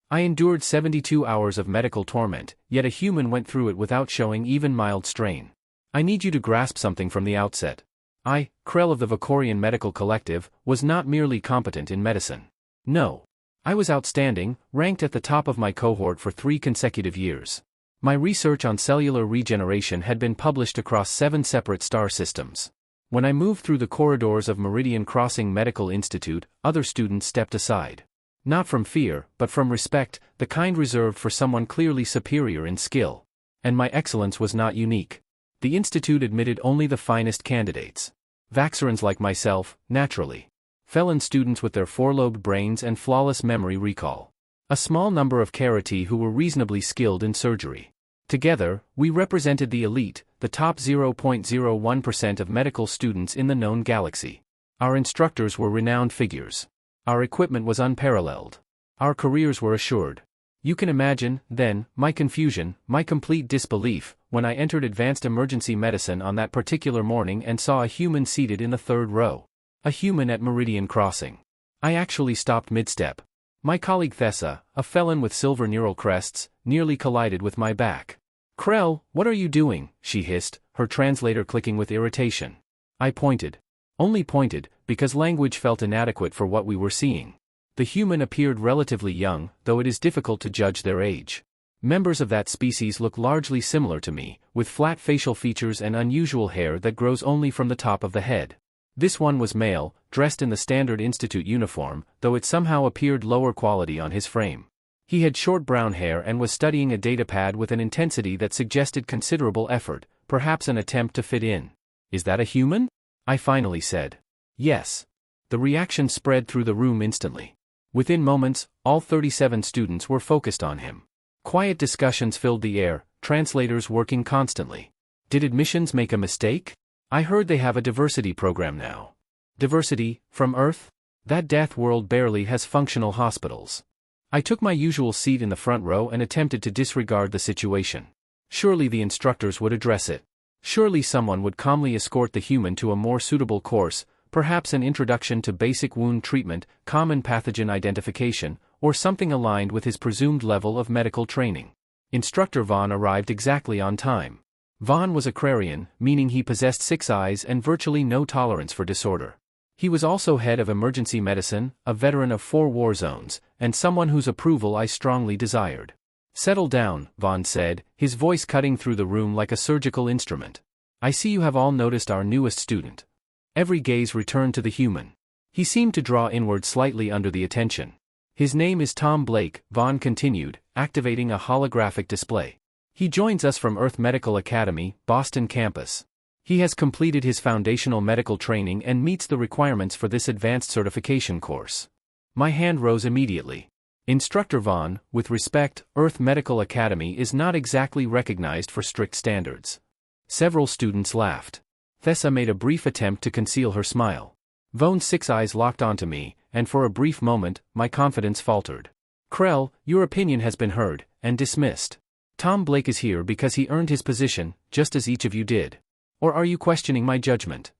I endured 72 hours of medical torment, yet a human went through it without showing even mild strain. I need you to grasp something from the outset. I, Krell of the Vokorian Medical Collective, was not merely competent in medicine. No. I was outstanding, ranked at the top of my cohort for 3 consecutive years. My research on cellular regeneration had been published across 7 separate star systems. When I moved through the corridors of Meridian Crossing Medical Institute, other students stepped aside. Not from fear, but from respect, the kind reserved for someone clearly superior in skill. And my excellence was not unique. The institute admitted only the finest candidates. Vaxerans like myself, naturally. Felon students with their four-lobed brains and flawless memory recall. A small number of Karate who were reasonably skilled in surgery. Together, we represented the elite, the top 0.01% of medical students in the known galaxy. Our instructors were renowned figures. Our equipment was unparalleled. Our careers were assured. You can imagine, then, my confusion, my complete disbelief, when I entered advanced emergency medicine on that particular morning and saw a human seated in the 3rd row. A human at Meridian Crossing. I actually stopped mid-step. My colleague Thessa, a felon with silver neural crests, nearly collided with my back. "Krell, what are you doing?" she hissed, her translator clicking with irritation. I pointed. Only pointed, because language felt inadequate for what we were seeing. The human appeared relatively young, though it is difficult to judge their age. Members of that species look largely similar to me, with flat facial features and unusual hair that grows only from the top of the head. This one was male, dressed in the standard institute uniform, though it somehow appeared lower quality on his frame. He had short brown hair and was studying a datapad with an intensity that suggested considerable effort, perhaps an attempt to fit in. "Is that a human?" I finally said. "Yes." The reaction spread through the room instantly. Within moments, all 37 students were focused on him. Quiet discussions filled the air, translators working constantly. Did admissions make a mistake? I heard they have a diversity program now. Diversity, from Earth? That death world barely has functional hospitals. I took my usual seat in the front row and attempted to disregard the situation. Surely the instructors would address it. Surely someone would calmly escort the human to a more suitable course, perhaps an introduction to basic wound treatment, common pathogen identification, or something aligned with his presumed level of medical training. Instructor Vaughn arrived exactly on time. Vaughn was a Crarian, meaning he possessed 6 eyes and virtually no tolerance for disorder. He was also head of emergency medicine, a veteran of 4 war zones, and someone whose approval I strongly desired. "Settle down," Vaughn said, his voice cutting through the room like a surgical instrument. "I see you have all noticed our newest student." Every gaze returned to the human. He seemed to draw inward slightly under the attention. "His name is Tom Blake," Vaughn continued, activating a holographic display. "He joins us from Earth Medical Academy, Boston campus. He has completed his foundational medical training and meets the requirements for this advanced certification course." My hand rose immediately. Instructor Vaughn, with respect, Earth Medical Academy is not exactly recognized for strict standards. Several students laughed. Thessa made a brief attempt to conceal her smile. Vaughn's 6 eyes locked onto me, and for a brief moment, my confidence faltered. "Krell, your opinion has been heard, and dismissed. Tom Blake is here because he earned his position, just as each of you did. Or are you questioning my judgment?"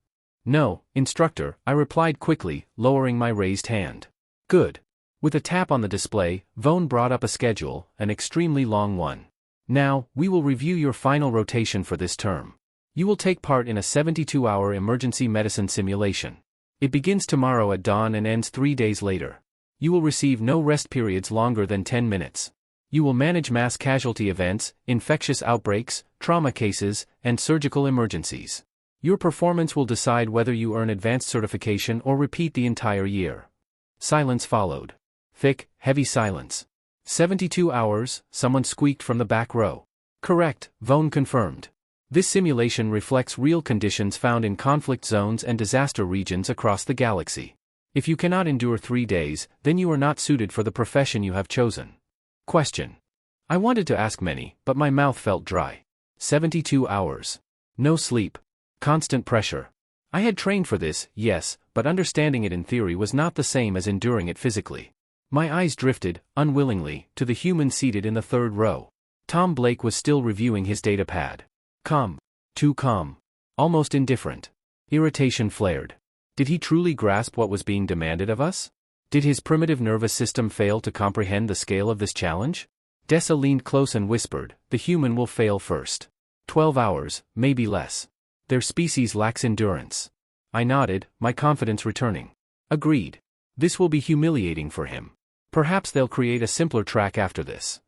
"No, instructor," I replied quickly, lowering my raised hand. "Good." With a tap on the display, Vaughn brought up a schedule, an extremely long one. "Now, we will review your final rotation for this term. You will take part in a 72-hour emergency medicine simulation. It begins tomorrow at dawn and ends 3 days later. You will receive no rest periods longer than 10 minutes. You will manage mass casualty events, infectious outbreaks, trauma cases, and surgical emergencies. Your performance will decide whether you earn advanced certification or repeat the entire year." Silence followed. Thick, heavy silence. 72 hours, someone squeaked from the back row. "Correct," Vaughn confirmed. "This simulation reflects real conditions found in conflict zones and disaster regions across the galaxy. If you cannot endure 3 days, then you are not suited for the profession you have chosen." Question. I wanted to ask many, but my mouth felt dry. 72 hours. No sleep. Constant pressure. I had trained for this, yes, but understanding it in theory was not the same as enduring it physically. My eyes drifted, unwillingly, to the human seated in the 3rd row. Tom Blake was still reviewing his datapad. Calm. Too calm. Almost indifferent. Irritation flared. Did he truly grasp what was being demanded of us? Did his primitive nervous system fail to comprehend the scale of this challenge? Dessa leaned close and whispered, "The human will fail first. 12 hours, maybe less. Their species lacks endurance." I nodded, my confidence returning. Agreed. This will be humiliating for him. Perhaps they'll create a simpler track after this.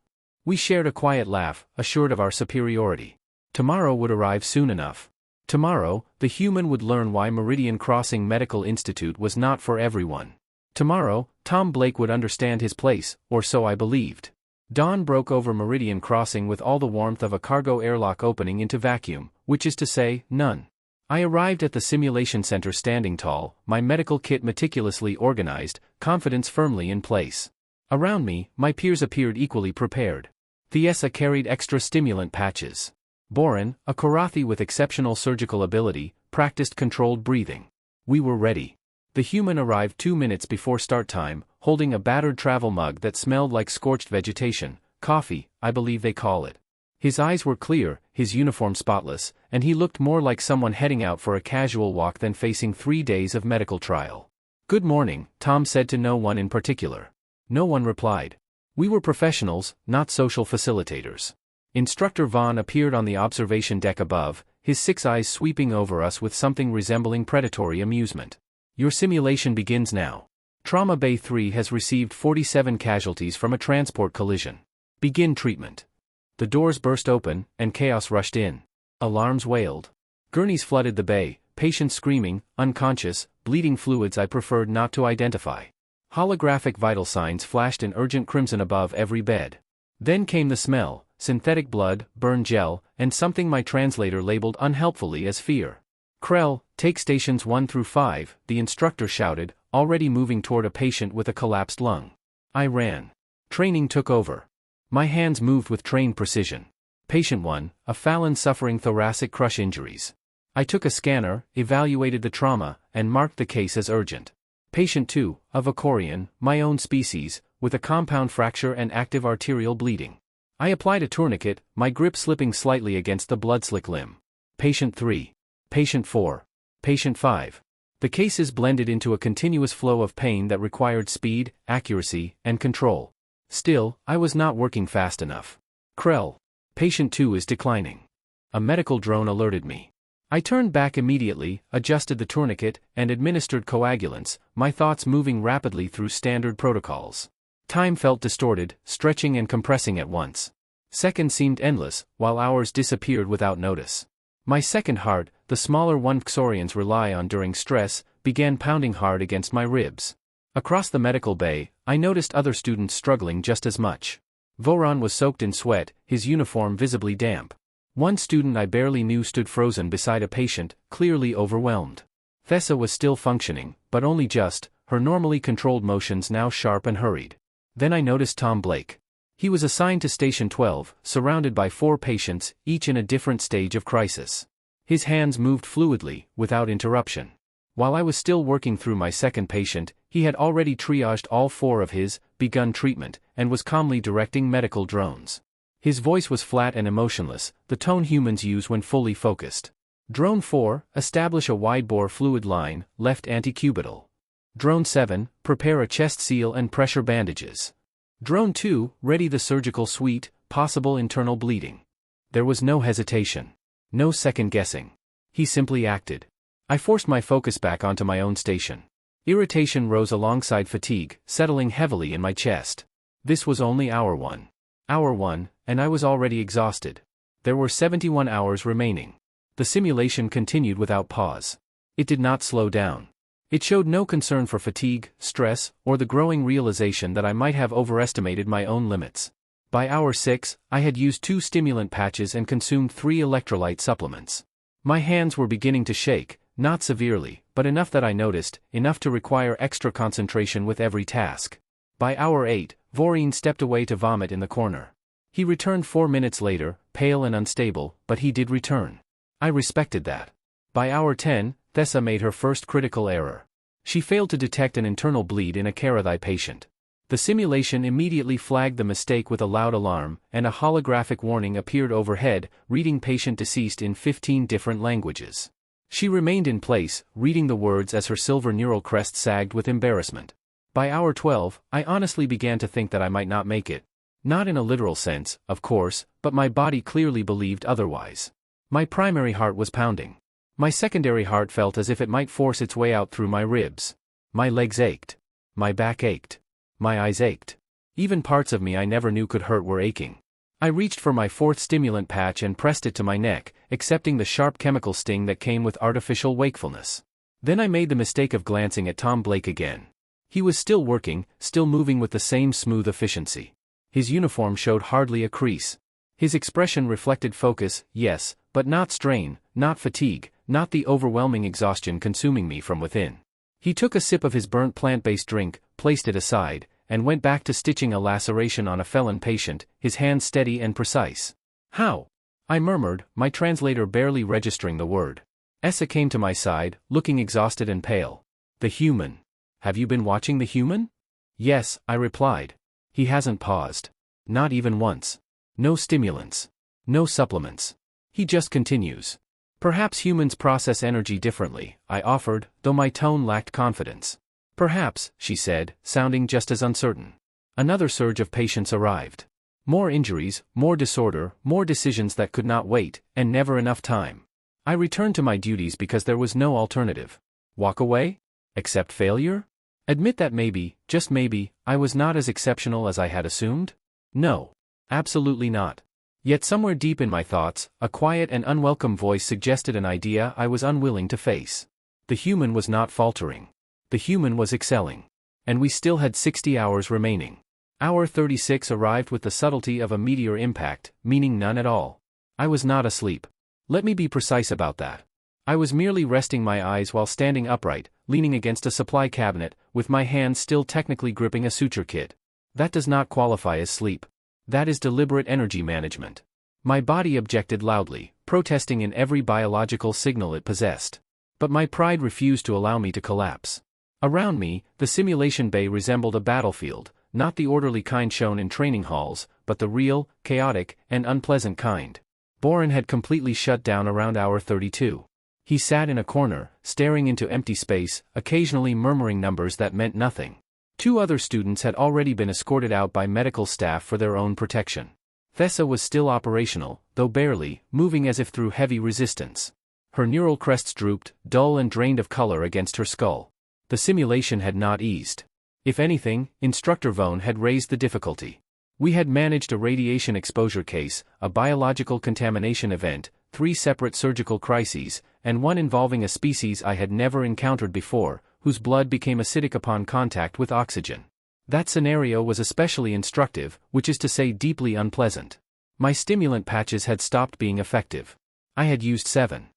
We shared a quiet laugh, assured of our superiority. Tomorrow would arrive soon enough. Tomorrow, the human would learn why Meridian Crossing Medical Institute was not for everyone. Tomorrow, Tom Blake would understand his place, or so I believed. Dawn broke over Meridian Crossing with all the warmth of a cargo airlock opening into vacuum, which is to say, none. I arrived at the simulation center standing tall, my medical kit meticulously organized, confidence firmly in place. Around me, my peers appeared equally prepared. Thiessa carried extra stimulant patches. Boren, a Korathi with exceptional surgical ability, practiced controlled breathing. We were ready. The human arrived 2 minutes before start time, holding a battered travel mug that smelled like scorched vegetation, coffee, I believe they call it. His eyes were clear, his uniform spotless, and he looked more like someone heading out for a casual walk than facing 3 days of medical trial. "Good morning," Tom said to no one in particular. No one replied. We were professionals, not social facilitators. Instructor Vaughn appeared on the observation deck above, his 6 eyes sweeping over us with something resembling predatory amusement. "Your simulation begins now. Trauma Bay 3 has received 47 casualties from a transport collision. Begin treatment." The doors burst open, and chaos rushed in. Alarms wailed. Gurneys flooded the bay, patients screaming, unconscious, bleeding fluids I preferred not to identify. Holographic vital signs flashed in urgent crimson above every bed. Then came the smell, synthetic blood, burned gel, and something my translator labeled unhelpfully as fear. "Krell, take stations 1 through 5, the instructor shouted, already moving toward a patient with a collapsed lung. I ran. Training took over. My hands moved with trained precision. Patient 1, a Fallon suffering thoracic crush injuries. I took a scanner, evaluated the trauma, and marked the case as urgent. Patient 2, a Vocorian, my own species, with a compound fracture and active arterial bleeding. I applied a tourniquet, my grip slipping slightly against the blood-slick limb. Patient 3. Patient 4. Patient 5. The cases blended into a continuous flow of pain that required speed, accuracy, and control. Still, I was not working fast enough. "Krell. Patient 2 is declining." A medical drone alerted me. I turned back immediately, adjusted the tourniquet, and administered coagulants, my thoughts moving rapidly through standard protocols. Time felt distorted, stretching and compressing at once. Seconds seemed endless, while hours disappeared without notice. My second heart, the smaller one Xorians rely on during stress, began pounding hard against my ribs. Across the medical bay, I noticed other students struggling just as much. Voron was soaked in sweat, his uniform visibly damp. One student I barely knew stood frozen beside a patient, clearly overwhelmed. Thessa was still functioning, but only just, her normally controlled motions now sharp and hurried. Then I noticed Tom Blake. He was assigned to Station 12, surrounded by 4 patients, each in a different stage of crisis. His hands moved fluidly, without interruption. While I was still working through my second patient, he had already triaged all 4 of his, begun treatment, and was calmly directing medical drones. His voice was flat and emotionless, the tone humans use when fully focused. Drone 4, establish a wide-bore fluid line, left antecubital. Drone 7, prepare a chest seal and pressure bandages. Drone 2, ready the surgical suite, possible internal bleeding. There was no hesitation. No second guessing. He simply acted. I forced my focus back onto my own station. Irritation rose alongside fatigue, settling heavily in my chest. This was only hour 1. Hour 1, and I was already exhausted. There were 71 hours remaining. The simulation continued without pause. It did not slow down. It showed no concern for fatigue, stress, or the growing realization that I might have overestimated my own limits. By hour 6, I had used 2 stimulant patches and consumed 3 electrolyte supplements. My hands were beginning to shake, not severely, but enough that I noticed, enough to require extra concentration with every task. By hour 8, Voreen stepped away to vomit in the corner. He returned 4 minutes later, pale and unstable, but he did return. I respected that. By hour 10, Thessa made her first critical error. She failed to detect an internal bleed in a Karathi patient. The simulation immediately flagged the mistake with a loud alarm, and a holographic warning appeared overhead, reading patient deceased in 15 different languages. She remained in place, reading the words as her silver neural crest sagged with embarrassment. By hour 12, I honestly began to think that I might not make it. Not in a literal sense, of course, but my body clearly believed otherwise. My primary heart was pounding. My secondary heart felt as if it might force its way out through my ribs. My legs ached. My back ached. My eyes ached. Even parts of me I never knew could hurt were aching. I reached for my fourth stimulant patch and pressed it to my neck, accepting the sharp chemical sting that came with artificial wakefulness. Then I made the mistake of glancing at Tom Blake again. He was still working, still moving with the same smooth efficiency. His uniform showed hardly a crease. His expression reflected focus, yes, but not strain, not fatigue, not the overwhelming exhaustion consuming me from within. He took a sip of his burnt plant-based drink, placed it aside, and went back to stitching a laceration on a felon patient, his hands steady and precise. "How?" I murmured, my translator barely registering the word. Essa came to my side, looking exhausted and pale. "The Human. Have you been watching The Human?" "Yes," I replied. He hasn't paused. Not even once. No stimulants. No supplements. He just continues. "Perhaps humans process energy differently," I offered, though my tone lacked confidence. "Perhaps," she said, sounding just as uncertain. Another surge of patients arrived. More injuries, more disorder, more decisions that could not wait, and never enough time. I returned to my duties because there was no alternative. Walk away? Accept failure? Admit that maybe, just maybe, I was not as exceptional as I had assumed? No. Absolutely not. Yet somewhere deep in my thoughts, a quiet and unwelcome voice suggested an idea I was unwilling to face. The Human was not faltering. The Human was excelling. And we still had 60 hours remaining. Hour 36 arrived with the subtlety of a meteor impact, meaning none at all. I was not asleep. Let me be precise about that. I was merely resting my eyes while standing upright, leaning against a supply cabinet, with my hands still technically gripping a suture kit. That does not qualify as sleep. That is deliberate energy management. My body objected loudly, protesting in every biological signal it possessed. But my pride refused to allow me to collapse. Around me, the simulation bay resembled a battlefield, not the orderly kind shown in training halls, but the real, chaotic, and unpleasant kind. Boren had completely shut down around hour 32. He sat in a corner, staring into empty space, occasionally murmuring numbers that meant nothing. 2 other students had already been escorted out by medical staff for their own protection. Thessa was still operational, though barely, moving as if through heavy resistance. Her neural crests drooped, dull and drained of color against her skull. The simulation had not eased. If anything, Instructor Vone had raised the difficulty. We had managed a radiation exposure case, a biological contamination event, 3 separate surgical crises, and one involving a species I had never encountered before, whose blood became acidic upon contact with oxygen. That scenario was especially instructive, which is to say deeply unpleasant. My stimulant patches had stopped being effective. I had used 7.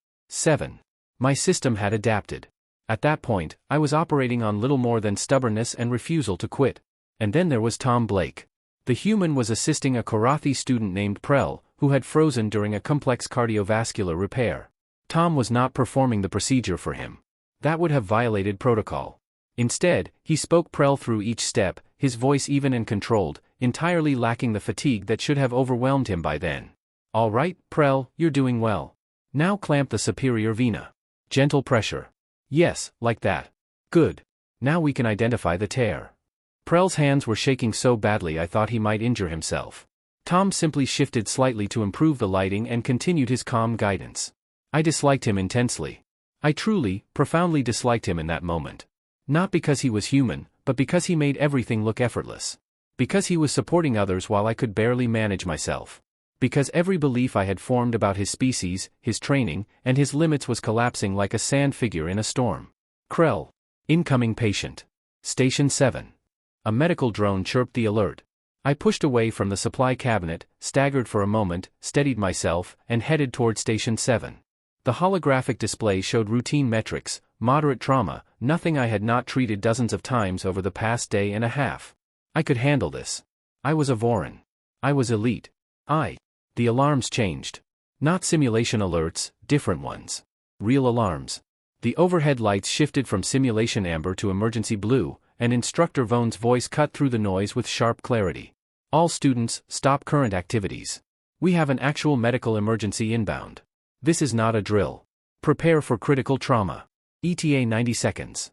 My system had adapted. At that point, I was operating on little more than stubbornness and refusal to quit. And then there was Tom Blake. The Human was assisting a Karathi student named Prel, who had frozen during a complex cardiovascular repair. Tom was not performing the procedure for him. That would have violated protocol. Instead, he spoke Prel through each step, his voice even and controlled, entirely lacking the fatigue that should have overwhelmed him by then. "All right, Prel, you're doing well. Now clamp the superior vena. Gentle pressure. Yes, like that. Good. Now we can identify the tear." Prel's hands were shaking so badly I thought he might injure himself. Tom simply shifted slightly to improve the lighting and continued his calm guidance. I disliked him intensely. I truly, profoundly disliked him in that moment. Not because he was human, but because he made everything look effortless. Because he was supporting others while I could barely manage myself. Because every belief I had formed about his species, his training, and his limits was collapsing like a sand figure in a storm. Krell. Incoming patient. Station 7. A medical drone chirped the alert. I pushed away from the supply cabinet, staggered for a moment, steadied myself, and headed toward Station 7. The holographic display showed routine metrics, moderate trauma, nothing I had not treated dozens of times over the past day and a half. I could handle this. I was a Vorin. I was elite. The alarms changed. Not simulation alerts, different ones. Real alarms. The overhead lights shifted from simulation amber to emergency blue, and Instructor Vone's voice cut through the noise with sharp clarity. All students, stop current activities. We have an actual medical emergency inbound. This is not a drill. Prepare for critical trauma. ETA 90 seconds.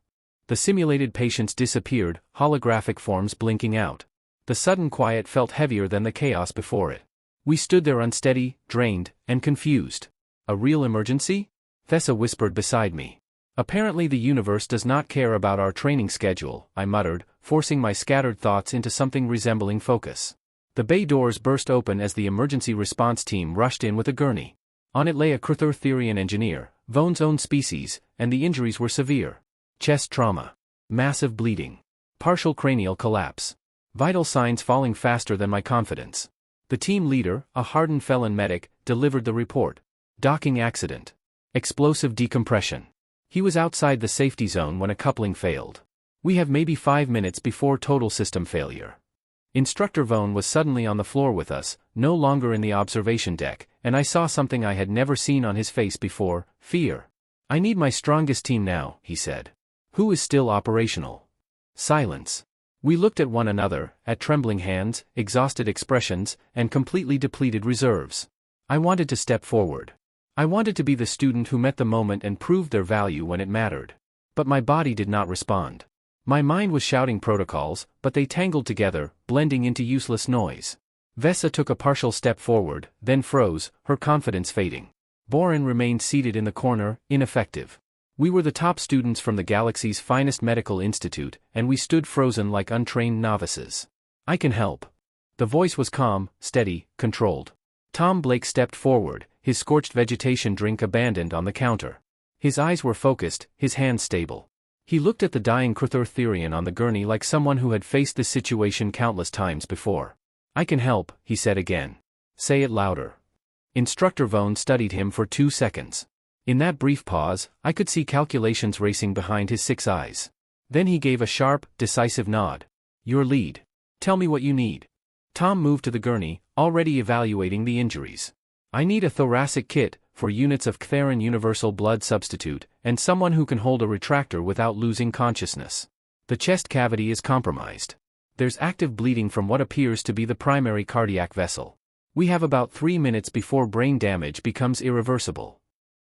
The simulated patients disappeared, holographic forms blinking out. The sudden quiet felt heavier than the chaos before it. We stood there unsteady, drained, and confused. A real emergency? Thessa whispered beside me. Apparently the universe does not care about our training schedule, I muttered, forcing my scattered thoughts into something resembling focus. The bay doors burst open as the emergency response team rushed in with a gurney. On it lay a Earthborn engineer, Vone's own species, and the injuries were severe. Chest trauma. Massive bleeding. Partial cranial collapse. Vital signs falling faster than my confidence. The team leader, a hardened felon medic, delivered the report. Docking accident. Explosive decompression. He was outside the safety zone when a coupling failed. We have maybe 5 minutes before total system failure. Instructor Vone was suddenly on the floor with us, no longer in the observation deck, and I saw something I had never seen on his face before: fear. I need my strongest team now, he said. Who is still operational? Silence. We looked at one another, at trembling hands, exhausted expressions, and completely depleted reserves. I wanted to step forward. I wanted to be the student who met the moment and proved their value when it mattered. But my body did not respond. My mind was shouting protocols, but they tangled together, blending into useless noise. Vesa took a partial step forward, then froze, her confidence fading. Borin remained seated in the corner, ineffective. We were the top students from the galaxy's finest medical institute, and we stood frozen like untrained novices. I can help. The voice was calm, steady, controlled. Tom Blake stepped forward, his scorched vegetation drink abandoned on the counter. His eyes were focused, his hands stable. He looked at the dying Earthborn on the gurney like someone who had faced this situation countless times before. I can help, he said again. Say it louder. Instructor Vone studied him for 2 seconds. In that brief pause, I could see calculations racing behind his 6 eyes. Then he gave a sharp, decisive nod. Your lead. Tell me what you need. Tom moved to the gurney, already evaluating the injuries. I need a thoracic kit, for units of Ctheran universal blood substitute, and someone who can hold a retractor without losing consciousness. The chest cavity is compromised. There's active bleeding from what appears to be the primary cardiac vessel. We have about 3 minutes before brain damage becomes irreversible.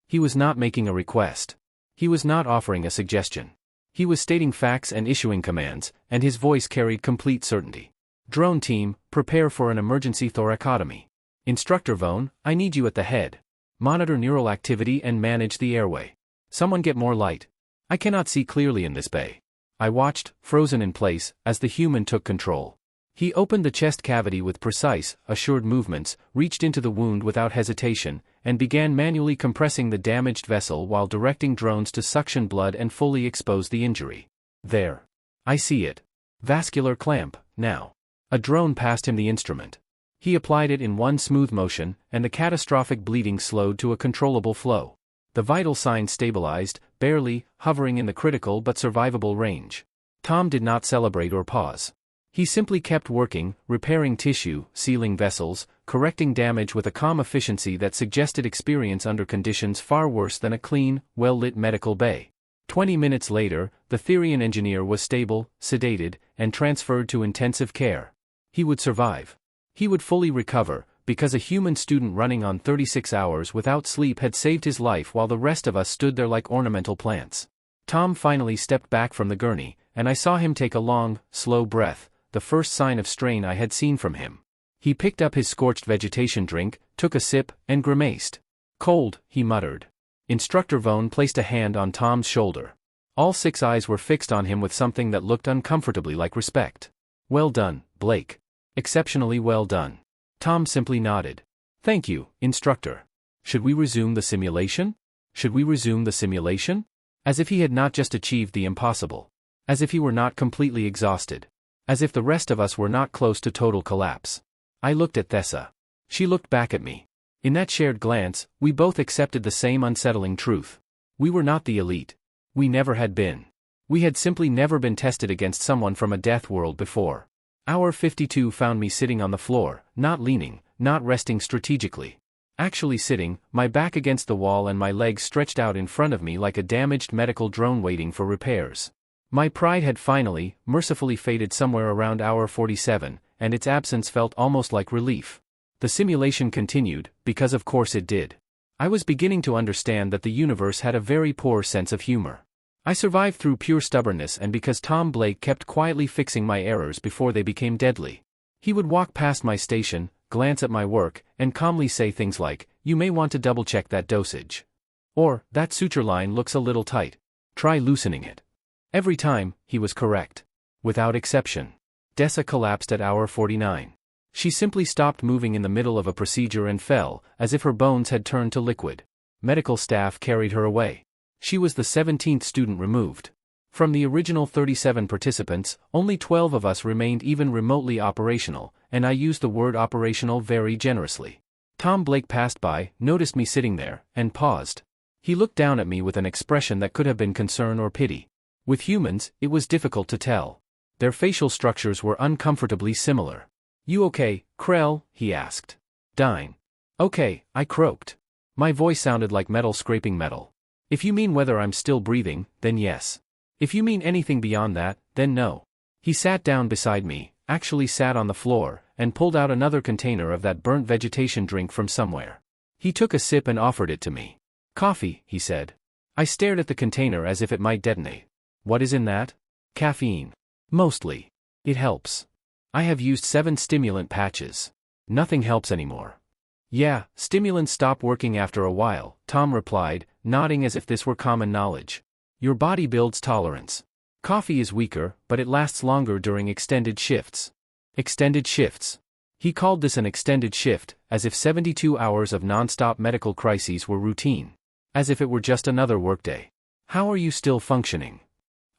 He was not making a request. He was not offering a suggestion. He was stating facts and issuing commands, and his voice carried complete certainty. Drone team, prepare for an emergency thoracotomy. Instructor Vone, I need you at the head. Monitor neural activity and manage the airway. Someone get more light. I cannot see clearly in this bay. I watched, frozen in place, as the human took control. He opened the chest cavity with precise, assured movements, reached into the wound without hesitation, and began manually compressing the damaged vessel while directing drones to suction blood and fully expose the injury. There. I see it. Vascular clamp, now. A drone passed him the instrument. He applied it in one smooth motion, and the catastrophic bleeding slowed to a controllable flow. The vital signs stabilized, barely, hovering in the critical but survivable range. Tom did not celebrate or pause. He simply kept working, repairing tissue, sealing vessels, correcting damage with a calm efficiency that suggested experience under conditions far worse than a clean, well-lit medical bay. 20 minutes later, the Therian engineer was stable, sedated, and transferred to intensive care. He would survive. He would fully recover, because a human student running on 36 hours without sleep had saved his life while the rest of us stood there like ornamental plants. Tom finally stepped back from the gurney, and I saw him take a long, slow breath, the first sign of strain I had seen from him. He picked up his scorched vegetation drink, took a sip, and grimaced. Cold, he muttered. Instructor Vone placed a hand on Tom's shoulder. All 6 eyes were fixed on him with something that looked uncomfortably like respect. Well done, Blake. Exceptionally well done. Tom simply nodded. Thank you, Instructor. Should we resume the simulation? Should we resume the simulation? As if he had not just achieved the impossible. As if he were not completely exhausted. As if the rest of us were not close to total collapse. I looked at Thessa. She looked back at me. In that shared glance, we both accepted the same unsettling truth. We were not the elite. We never had been. We had simply never been tested against someone from a death world before. Hour 52 found me sitting on the floor, not leaning, not resting strategically. Actually sitting, my back against the wall and my legs stretched out in front of me like a damaged medical drone waiting for repairs. My pride had finally, mercifully faded somewhere around hour 47, and its absence felt almost like relief. The simulation continued, because of course it did. I was beginning to understand that the universe had a very poor sense of humor. I survived through pure stubbornness and because Tom Blake kept quietly fixing my errors before they became deadly. He would walk past my station, glance at my work, and calmly say things like, "You may want to double-check that dosage." Or, "That suture line looks a little tight. Try loosening it." Every time, he was correct. Without exception. Dessa collapsed at hour 49. She simply stopped moving in the middle of a procedure and fell, as if her bones had turned to liquid. Medical staff carried her away. She was the 17th student removed. From the original 37 participants, only 12 of us remained even remotely operational, and I use the word operational very generously. Tom Blake passed by, noticed me sitting there, and paused. He looked down at me with an expression that could have been concern or pity. With humans, it was difficult to tell. Their facial structures were uncomfortably similar. "You okay, Krell?" he asked. "Dying." "Okay," I croaked. My voice sounded like metal scraping metal. "If you mean whether I'm still breathing, then yes. If you mean anything beyond that, then no." He sat down beside me, actually sat on the floor, and pulled out another container of that burnt vegetation drink from somewhere. He took a sip and offered it to me. "Coffee," he said. I stared at the container as if it might detonate. "What is in that?" "Caffeine. Mostly. It helps. I have used 7 stimulant patches. Nothing helps anymore." "Yeah, stimulants stop working after a while," Tom replied, nodding as if this were common knowledge. "Your body builds tolerance. Coffee is weaker, but it lasts longer during extended shifts." Extended shifts. He called this an extended shift, as if 72 hours of non-stop medical crises were routine. As if it were just another workday. "How are you still functioning?"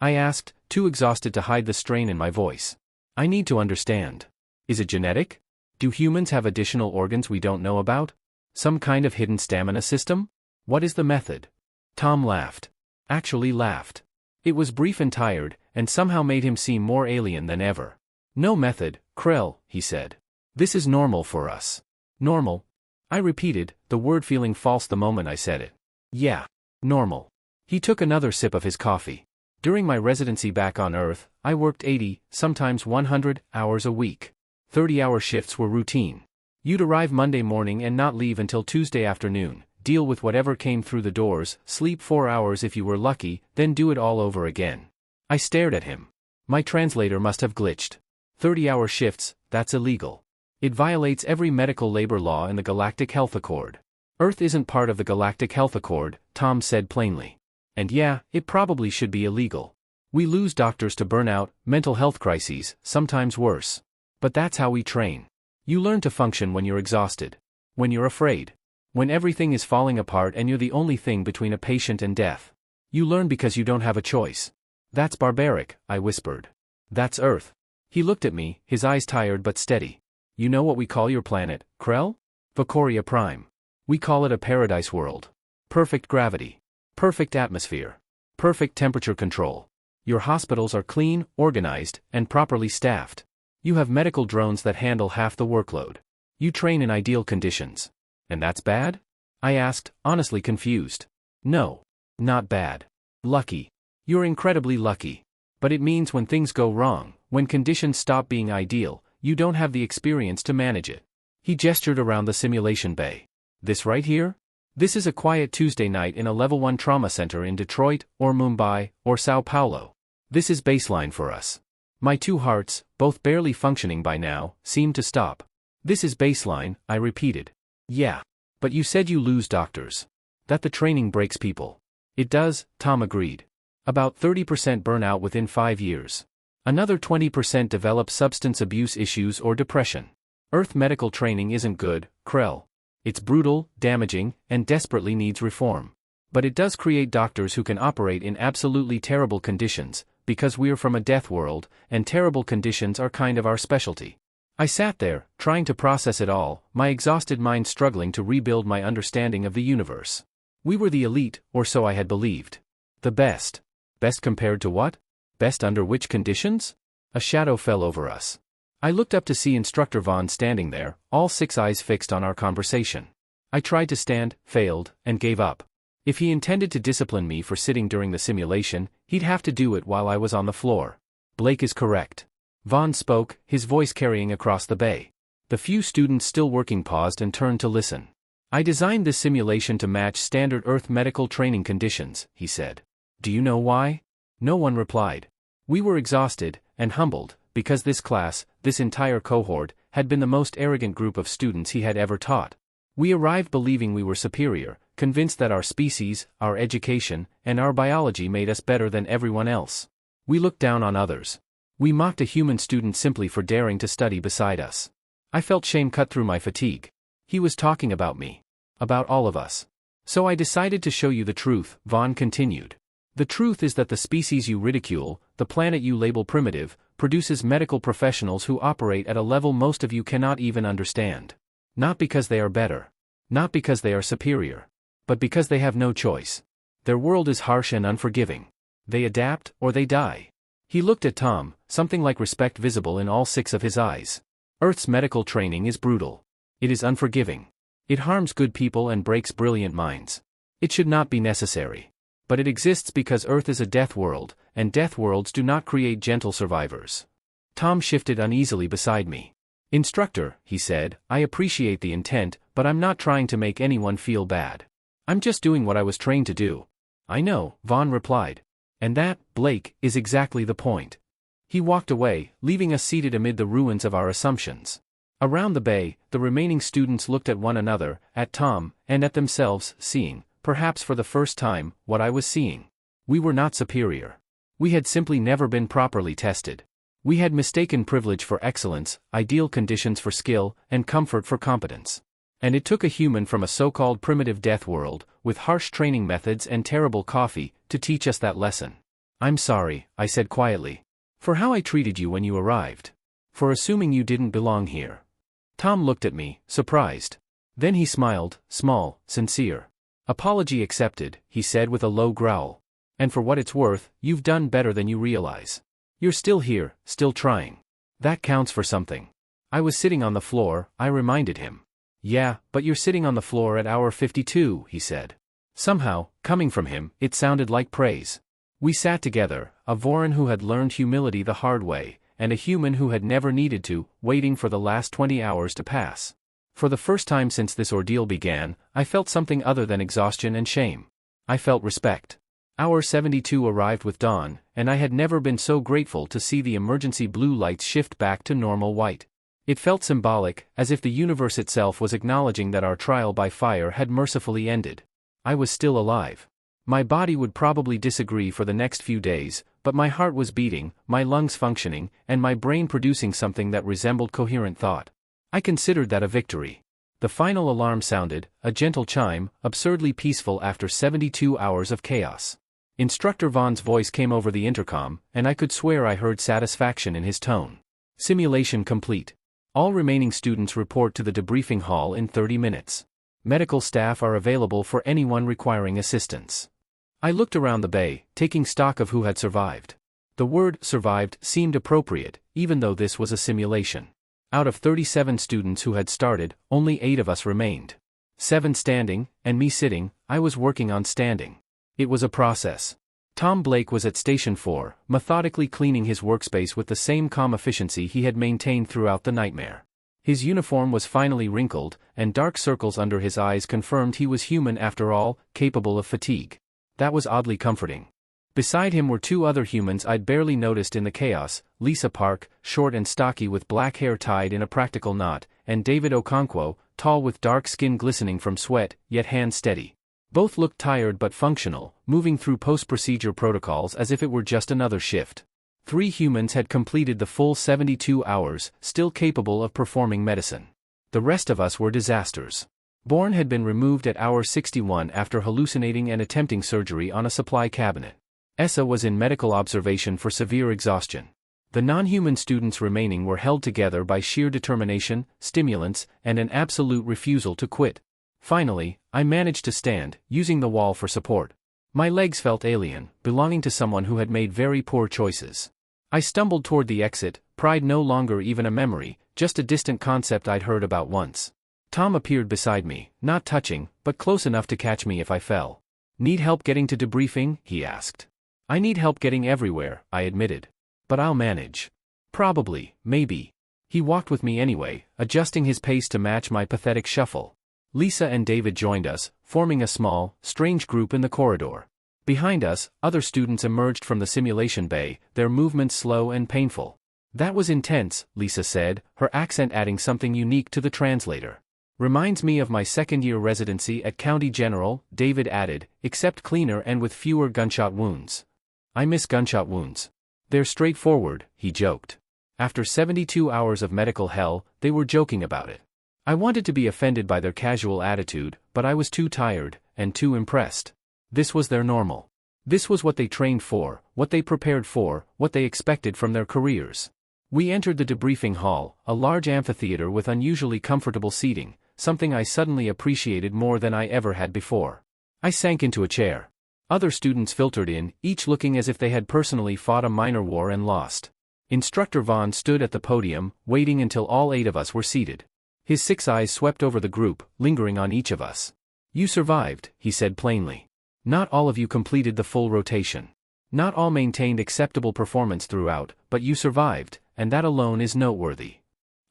I asked, too exhausted to hide the strain in my voice. "I need to understand. Is it genetic? Do humans have additional organs we don't know about? Some kind of hidden stamina system? What is the method?" Tom laughed. Actually laughed. It was brief and tired, and somehow made him seem more alien than ever. "No method, Krell," he said. "This is normal for us." "Normal?" I repeated, the word feeling false the moment I said it. "Yeah. Normal." He took another sip of his coffee. "During my residency back on Earth, I worked 80, sometimes 100, hours a week. 30-hour shifts were routine. You'd arrive Monday morning and not leave until Tuesday afternoon, deal with whatever came through the doors, sleep 4 hours if you were lucky, then do it all over again." I stared at him. My translator must have glitched. 30-hour shifts, that's illegal. It violates every medical labor law in the Galactic Health Accord. Earth isn't part of the Galactic Health Accord, Tom said plainly. And yeah, it probably should be illegal. We lose doctors to burnout, mental health crises, sometimes worse. But that's how we train. You learn to function when you're exhausted. When you're afraid. When everything is falling apart and you're the only thing between a patient and death. You learn because you don't have a choice. "That's barbaric," I whispered. "That's Earth." He looked at me, his eyes tired but steady. "You know what we call your planet, Krell? Vacoria Prime. We call it a paradise world. Perfect gravity. Perfect atmosphere. Perfect temperature control. Your hospitals are clean, organized, and properly staffed. You have medical drones that handle half the workload. You train in ideal conditions. And that's bad?" I asked, honestly confused. "No. Not bad. Lucky. You're incredibly lucky. But it means when things go wrong, when conditions stop being ideal, you don't have the experience to manage it." He gestured around the simulation bay. "This right here? This is a quiet Tuesday night in a level 1 trauma center in Detroit, or Mumbai, or Sao Paulo. This is baseline for us." My 2 hearts, both barely functioning by now, seemed to stop. "This is baseline," I repeated. "Yeah. But you said you lose doctors. That the training breaks people." "It does," Tom agreed. "About 30% burnout within 5 years. Another 20% develop substance abuse issues or depression. Earth medical training isn't good, Krell. It's brutal, damaging, and desperately needs reform. But it does create doctors who can operate in absolutely terrible conditions, because we're from a death world, and terrible conditions are kind of our specialty." I sat there, trying to process it all, my exhausted mind struggling to rebuild my understanding of the universe. We were the elite, or so I had believed. The best. Best compared to what? Best under which conditions? A shadow fell over us. I looked up to see Instructor Vaughn standing there, all 6 eyes fixed on our conversation. I tried to stand, failed, and gave up. If he intended to discipline me for sitting during the simulation, he'd have to do it while I was on the floor. Blake is correct. Vaughn spoke, his voice carrying across the bay. The few students still working paused and turned to listen. "I designed this simulation to match standard Earth medical training conditions," he said. Do you know why? No one replied. We were exhausted and humbled, because this class, this entire cohort, had been the most arrogant group of students he had ever taught. We arrived believing we were superior, convinced that our species, our education, and our biology made us better than everyone else. We looked down on others. We mocked a human student simply for daring to study beside us. I felt shame cut through my fatigue. He was talking about me. About all of us. So I decided to show you the truth, Vaughn continued. The truth is that the species you ridicule, the planet you label primitive, produces medical professionals who operate at a level most of you cannot even understand. Not because they are better. Not because they are superior. But because they have no choice. Their world is harsh and unforgiving. They adapt, or they die. He looked at Tom, something like respect visible in all 6 of his eyes. Earth's medical training is brutal. It is unforgiving. It harms good people and breaks brilliant minds. It should not be necessary. But it exists because Earth is a death world, and death worlds do not create gentle survivors. Tom shifted uneasily beside me. Instructor, he said, I appreciate the intent, but I'm not trying to make anyone feel bad. I'm just doing what I was trained to do. I know, Vaughn replied. And that, Blake, is exactly the point. He walked away, leaving us seated amid the ruins of our assumptions. Around the bay, the remaining students looked at one another, at Tom, and at themselves, seeing, perhaps for the first time, what I was seeing. We were not superior. We had simply never been properly tested. We had mistaken privilege for excellence, ideal conditions for skill, and comfort for competence. And it took a human from a so-called primitive death world, with harsh training methods and terrible coffee, to teach us that lesson. I'm sorry, I said quietly. For how I treated you when you arrived. For assuming you didn't belong here. Tom looked at me, surprised. Then he smiled, small, sincere. Apology accepted, he said with a low growl. And for what it's worth, you've done better than you realize. You're still here, still trying. That counts for something. I was sitting on the floor, I reminded him. Yeah, but you're sitting on the floor at hour 52, he said. Somehow, coming from him, it sounded like praise. We sat together, a Voran who had learned humility the hard way, and a human who had never needed to, waiting for the last 20 hours to pass. For the first time since this ordeal began, I felt something other than exhaustion and shame. I felt respect. Hour 72 arrived with dawn, and I had never been so grateful to see the emergency blue lights shift back to normal white. It felt symbolic, as if the universe itself was acknowledging that our trial by fire had mercifully ended. I was still alive. My body would probably disagree for the next few days, but my heart was beating, my lungs functioning, and my brain producing something that resembled coherent thought. I considered that a victory. The final alarm sounded, a gentle chime, absurdly peaceful after 72 hours of chaos. Instructor Vaughn's voice came over the intercom, and I could swear I heard satisfaction in his tone. Simulation complete. All remaining students report to the debriefing hall in 30 minutes. Medical staff are available for anyone requiring assistance. I looked around the bay, taking stock of who had survived. The word survived seemed appropriate, even though this was a simulation. Out of 37 students who had started, only 8 of us remained. 7 standing, and me sitting. I was working on standing. It was a process. Tom Blake was at Station 4, methodically cleaning his workspace with the same calm efficiency he had maintained throughout the nightmare. His uniform was finally wrinkled, and dark circles under his eyes confirmed he was human after all, capable of fatigue. That was oddly comforting. Beside him were 2 other humans I'd barely noticed in the chaos, Lisa Park, short and stocky with black hair tied in a practical knot, and David Okonkwo, tall with dark skin glistening from sweat, yet hands steady. Both looked tired but functional, moving through post-procedure protocols as if it were just another shift. 3 humans had completed the full 72 hours, still capable of performing medicine. The rest of us were disasters. Bourne had been removed at hour 61 after hallucinating and attempting surgery on a supply cabinet. Essa was in medical observation for severe exhaustion. The non-human students remaining were held together by sheer determination, stimulants, and an absolute refusal to quit. Finally, I managed to stand, using the wall for support. My legs felt alien, belonging to someone who had made very poor choices. I stumbled toward the exit, pride no longer even a memory, just a distant concept I'd heard about once. Tom appeared beside me, not touching, but close enough to catch me if I fell. Need help getting to debriefing? He asked. I need help getting everywhere, I admitted. But I'll manage. Probably, maybe. He walked with me anyway, adjusting his pace to match my pathetic shuffle. Lisa and David joined us, forming a small, strange group in the corridor. Behind us, other students emerged from the simulation bay, their movements slow and painful. That was intense, Lisa said, her accent adding something unique to the translator. Reminds me of my second-year residency at County General, David added, except cleaner and with fewer gunshot wounds. I miss gunshot wounds. They're straightforward, he joked. After 72 hours of medical hell, they were joking about it. I wanted to be offended by their casual attitude, but I was too tired, and too impressed. This was their normal. This was what they trained for, what they prepared for, what they expected from their careers. We entered the debriefing hall, a large amphitheater with unusually comfortable seating, something I suddenly appreciated more than I ever had before. I sank into a chair. Other students filtered in, each looking as if they had personally fought a minor war and lost. Instructor Vaughn stood at the podium, waiting until all 8 of us were seated. His 6 eyes swept over the group, lingering on each of us. You survived, he said plainly. Not all of you completed the full rotation. Not all maintained acceptable performance throughout, but you survived, and that alone is noteworthy.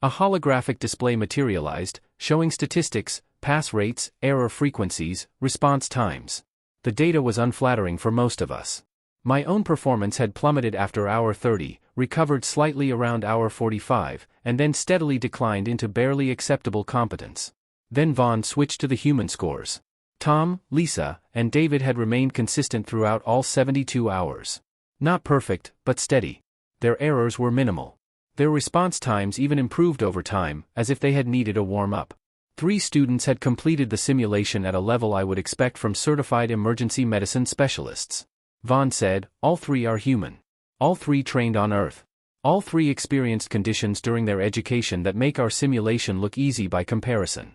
A holographic display materialized, showing statistics, pass rates, error frequencies, response times. The data was unflattering for most of us. My own performance had plummeted after hour 30, recovered slightly around hour 45, and then steadily declined into barely acceptable competence. Then Vaughn switched to the human scores. Tom, Lisa, and David had remained consistent throughout all 72 hours. Not perfect, but steady. Their errors were minimal. Their response times even improved over time, as if they had needed a warm-up. 3 students had completed the simulation at a level I would expect from certified emergency medicine specialists. Vaughn said, all 3 are human. All 3 trained on Earth. All 3 experienced conditions during their education that make our simulation look easy by comparison.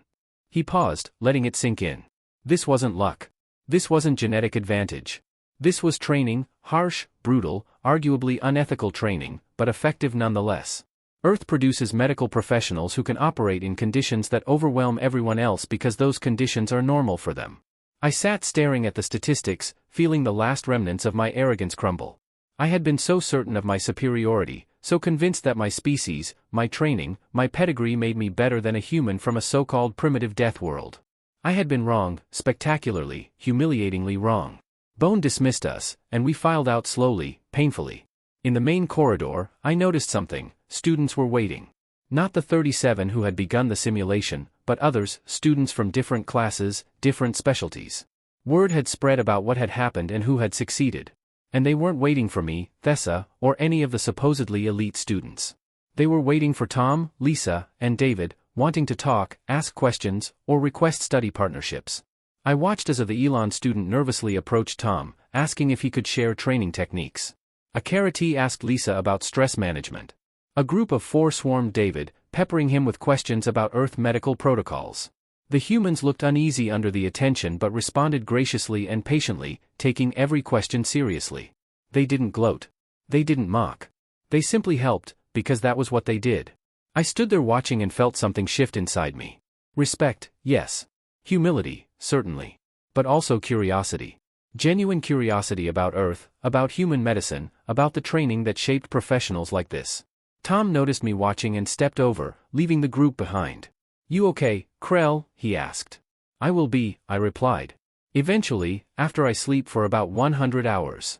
He paused, letting it sink in. This wasn't luck. This wasn't genetic advantage. This was training, harsh, brutal, arguably unethical training, but effective nonetheless. Earth produces medical professionals who can operate in conditions that overwhelm everyone else because those conditions are normal for them. I sat staring at the statistics, feeling the last remnants of my arrogance crumble. I had been so certain of my superiority, so convinced that my species, my training, my pedigree made me better than a human from a so-called primitive death world. I had been wrong, spectacularly, humiliatingly wrong. Bone dismissed us, and we filed out slowly, painfully. In the main corridor, I noticed something. Students were waiting. Not the 37 who had begun the simulation, but others, students from different classes, different specialties. Word had spread about what had happened and who had succeeded. And they weren't waiting for me, Thessa, or any of the supposedly elite students. They were waiting for Tom, Lisa, and David, wanting to talk, ask questions, or request study partnerships. I watched as the Elon student nervously approached Tom, asking if he could share training techniques. A Karate asked Lisa about stress management. A group of 4 swarmed David, peppering him with questions about Earth medical protocols. The humans looked uneasy under the attention but responded graciously and patiently, taking every question seriously. They didn't gloat. They didn't mock. They simply helped, because that was what they did. I stood there watching and felt something shift inside me. Respect, yes. Humility, certainly. But also curiosity. Genuine curiosity about Earth, about human medicine, about the training that shaped professionals like this. Tom noticed me watching and stepped over, leaving the group behind. You okay, Krell? He asked. I will be, I replied. Eventually, after I sleep for about 100 hours.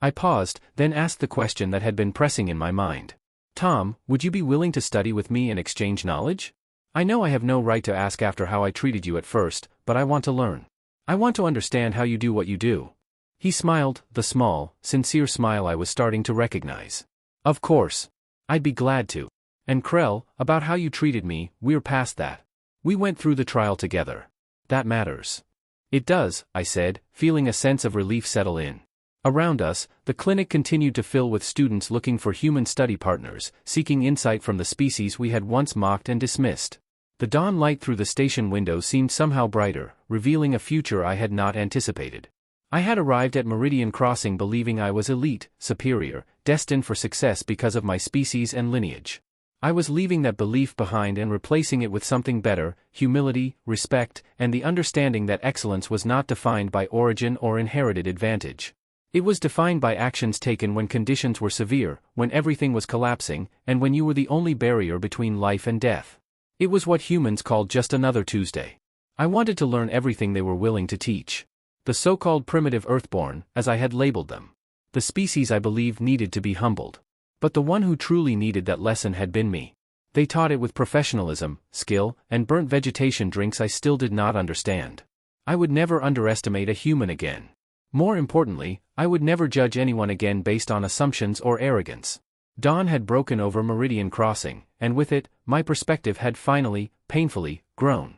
I paused, then asked the question that had been pressing in my mind. Tom, would you be willing to study with me and exchange knowledge? I know I have no right to ask after how I treated you at first, but I want to learn. I want to understand how you do what you do. He smiled, the small, sincere smile I was starting to recognize. Of course. I'd be glad to. And Krell, about how you treated me, we're past that. We went through the trial together. That matters. It does, I said, feeling a sense of relief settle in. Around us, the clinic continued to fill with students looking for human study partners, seeking insight from the species we had once mocked and dismissed. The dawn light through the station window seemed somehow brighter, revealing a future I had not anticipated. I had arrived at Meridian Crossing believing I was elite, superior, destined for success because of my species and lineage. I was leaving that belief behind and replacing it with something better, humility, respect, and the understanding that excellence was not defined by origin or inherited advantage. It was defined by actions taken when conditions were severe, when everything was collapsing, and when you were the only barrier between life and death. It was what humans called just another Tuesday. I wanted to learn everything they were willing to teach. The so-called primitive Earthborn, as I had labeled them. The species I believed needed to be humbled. But the one who truly needed that lesson had been me. They taught it with professionalism, skill, and burnt vegetation drinks I still did not understand. I would never underestimate a human again. More importantly, I would never judge anyone again based on assumptions or arrogance. Dawn had broken over Meridian Crossing, and with it, my perspective had finally, painfully, grown.